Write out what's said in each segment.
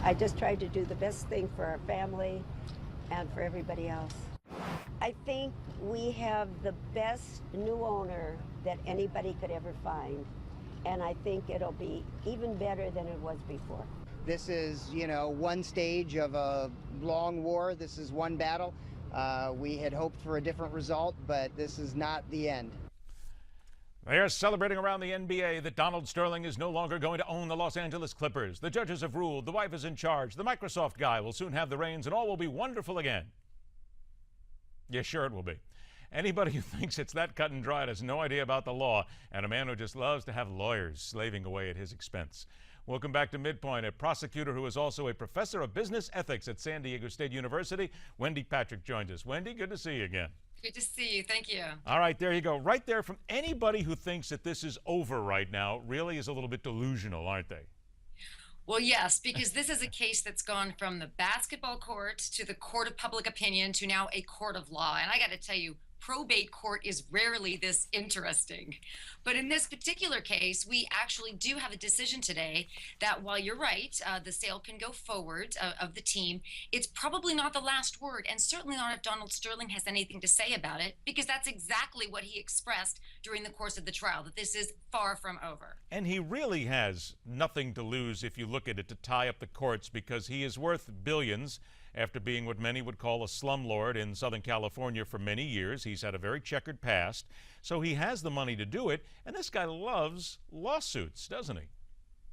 I just tried to do the best thing for our family and for everybody else. I think we have the best new owner that anybody could ever find, and I think it'll be even better than it was before. This is, one stage of a long war. This is one battle. We had hoped for a different result, but this is not the end. They are celebrating around the NBA that Donald Sterling is no longer going to own the Los Angeles Clippers. The judges have ruled, the wife is in charge, the Microsoft guy will soon have the reins, and all will be wonderful again. Yes, sure it will be. Anybody who thinks it's that cut and dried has no idea about the law, and a man who just loves to have lawyers slaving away at his expense. Welcome back to MidPoint. A prosecutor who is also a professor of business ethics at San Diego State University, Wendy Patrick, joins us. Wendy, good to see you again. Good to see you. Thank you. All right, there you go. Right there, from anybody who thinks that this is over right now really is a little bit delusional, aren't they? Well, yes, because this is a case that's gone from the basketball court to the court of public opinion to now a court of law. And I got to tell you, probate court is rarely this interesting. But in this particular case, we actually do have a decision today that while you're right, the sale can go forward of the team, it's probably not the last word, and certainly not if Donald Sterling has anything to say about it, because that's exactly what he expressed during the course of the trial, that this is far from over. And he really has nothing to lose if you look at it to tie up the courts, because he is worth billions. After being what many would call a slumlord in Southern California for many years, he's had a very checkered past, so he has the money to do it, and this guy loves lawsuits, doesn't he?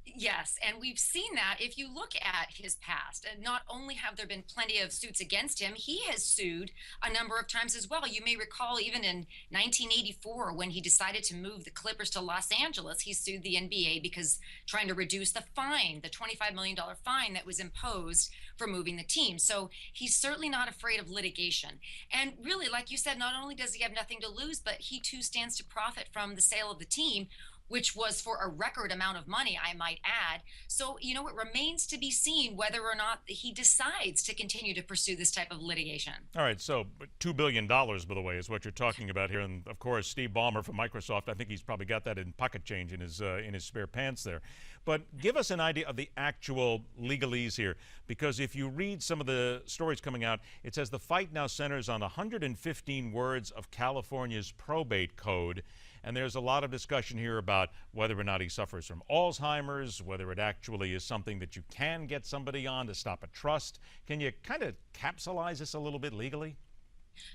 Yes, and we've seen that if you look at his past. And not only have there been plenty of suits against him, he has sued a number of times as well. You may recall even in 1984 when he decided to move the Clippers to Los Angeles, he sued the NBA because trying to reduce the fine, the $25 million fine that was imposed for moving the team. So he's certainly not afraid of litigation. And really, like you said, not only does he have nothing to lose, but he too stands to profit from the sale of the team, which was for a record amount of money, I might add. So, it remains to be seen whether or not he decides to continue to pursue this type of litigation. All right, so $2 billion, by the way, is what you're talking about here. And, of course, Steve Ballmer from Microsoft, I think he's probably got that in pocket change in his spare pants there. But give us an idea of the actual legalese here, because if you read some of the stories coming out, it says the fight now centers on 115 words of California's probate code. And there's a lot of discussion here about whether or not he suffers from Alzheimer's, whether it actually is something that you can get somebody on to stop a trust. Can you kind of capsulize this a little bit legally?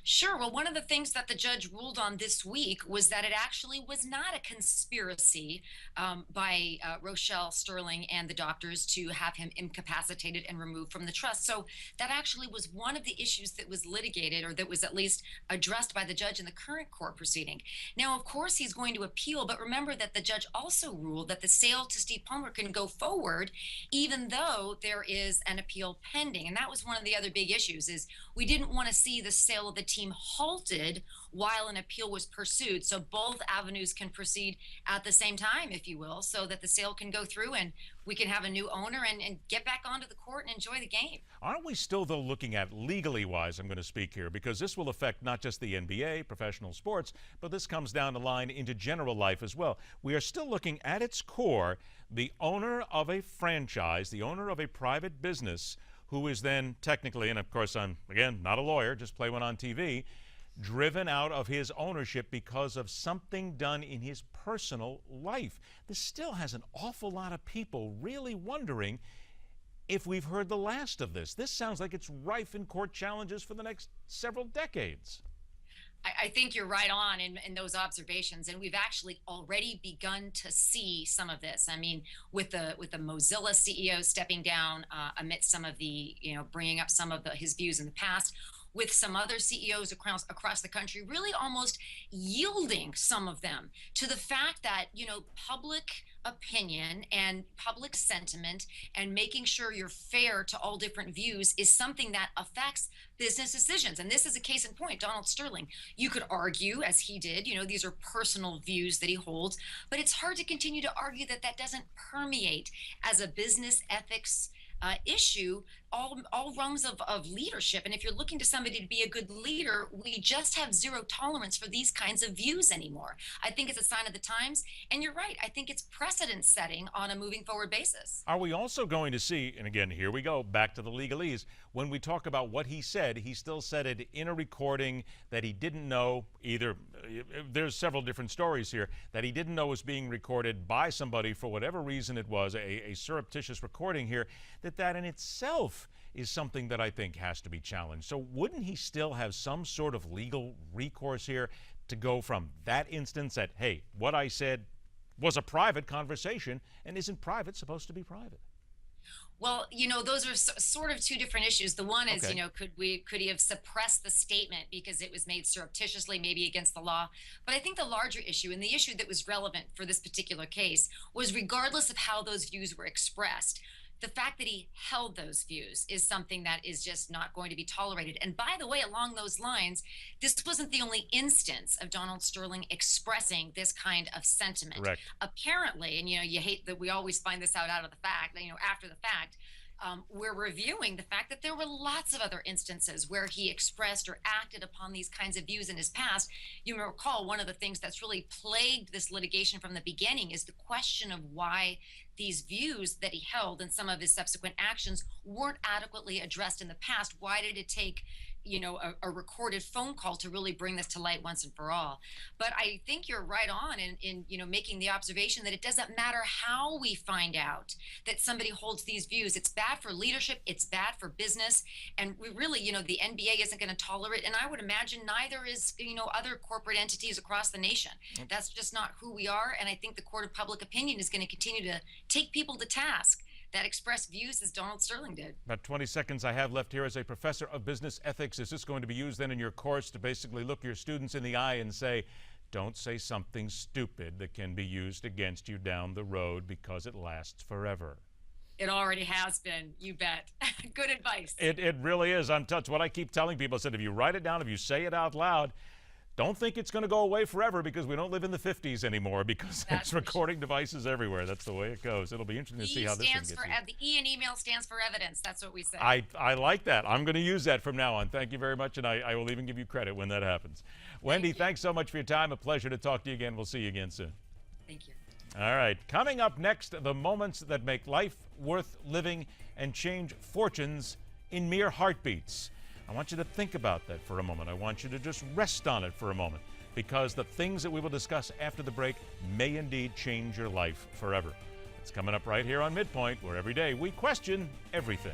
Sure. Well, one of the things that the judge ruled on this week was that it actually was not a conspiracy by Rochelle Sterling and the doctors to have him incapacitated and removed from the trust. So that actually was one of the issues that was litigated, or that was at least addressed by the judge in the current court proceeding. Now, of course, he's going to appeal, but remember that the judge also ruled that the sale to Steve Ballmer can go forward even though there is an appeal pending. And that was one of the other big issues, is we didn't want to see the sale of the team halted while an appeal was pursued. So both avenues can proceed at the same time, if you will, so that the sale can go through and we can have a new owner and get back onto the court and enjoy the game. Aren't we still, though, looking at legally wise, I'm going to speak here, because this will affect not just the NBA, professional sports, but this comes down the line into general life as well. We are still looking at its core, the owner of a franchise, the owner of a private business, who is then technically, and of course I'm, again, not a lawyer, just play one on TV, driven out of his ownership because of something done in his personal life. This still has an awful lot of people really wondering if we've heard the last of this. This sounds like it's rife in court challenges for the next several decades. I think you're right on in those observations, and we've actually already begun to see some of this. I mean, with the Mozilla CEO stepping down amidst some of the, bringing up some of his views in the past, with some other CEOs across the country really almost yielding some of them to the fact that, public opinion and public sentiment and making sure you're fair to all different views is something that affects business decisions. And this is a case in point, Donald Sterling. You could argue, as he did, these are personal views that he holds, but it's hard to continue to argue that that doesn't permeate as a business ethics issue all rungs of leadership. And if you're looking to somebody to be a good leader, we just have zero tolerance for these kinds of views anymore. I think it's a sign of the times. And you're right. I think it's precedent setting on a moving forward basis. Are we also going to see, and again, here we go, back to the legalese, when we talk about what he said, he still said it in a recording that he didn't know either. There's several different stories here that he didn't know was being recorded by somebody for whatever reason it was, a surreptitious recording here, that in itself is something that I think has to be challenged. So wouldn't he still have some sort of legal recourse here to go from that instance that, hey, what I said was a private conversation, and isn't private supposed to be private? Well, those are sort of two different issues. The one is, Okay. could he have suppressed the statement because it was made surreptitiously, maybe against the law? But I think the larger issue, and the issue that was relevant for this particular case, was regardless of how those views were expressed, the fact that he held those views is something that is just not going to be tolerated. And by the way, along those lines, this wasn't the only instance of Donald Sterling expressing this kind of sentiment. Correct. Apparently, and you hate that we always find this out of the fact, after the fact. We're reviewing the fact that there were lots of other instances where he expressed or acted upon these kinds of views in his past. You may recall one of the things that's really plagued this litigation from the beginning is the question of why these views that he held and some of his subsequent actions weren't adequately addressed in the past. Why did it take a recorded phone call to really bring this to light once and for all? But I think you're right on in making the observation that it doesn't matter how we find out that somebody holds these views. It's bad for leadership, it's bad for business, and we really, the NBA isn't going to tolerate, and I would imagine neither is other corporate entities across the nation. That's just not who we are, and I think the court of public opinion is going to continue to take people to task that express views as Donald Sterling did. About 20 seconds I have left here as a professor of business ethics. Is this going to be used then in your course to basically look your students in the eye and say, don't say something stupid that can be used against you down the road because it lasts forever? It already has been, you bet. Good advice. It really is. I'm touched. What I keep telling people, I said, if you write it down, if you say it out loud, don't think it's going to go away forever because we don't live in the 50s anymore because there's recording devices everywhere. That's the way it goes. It'll be interesting to see how this one gets used. The E in email stands for evidence. That's what we say. I like that. I'm going to use that from now on. Thank you very much, and I will even give you credit when that happens. Wendy, thanks so much for your time. A pleasure to talk to you again. We'll see you again soon. Thank you. All right. Coming up next, the moments that make life worth living and change fortunes in mere heartbeats. I want you to think about that for a moment. I want you to just rest on it for a moment because the things that we will discuss after the break may indeed change your life forever. It's coming up right here on MidPoint, where every day we question everything.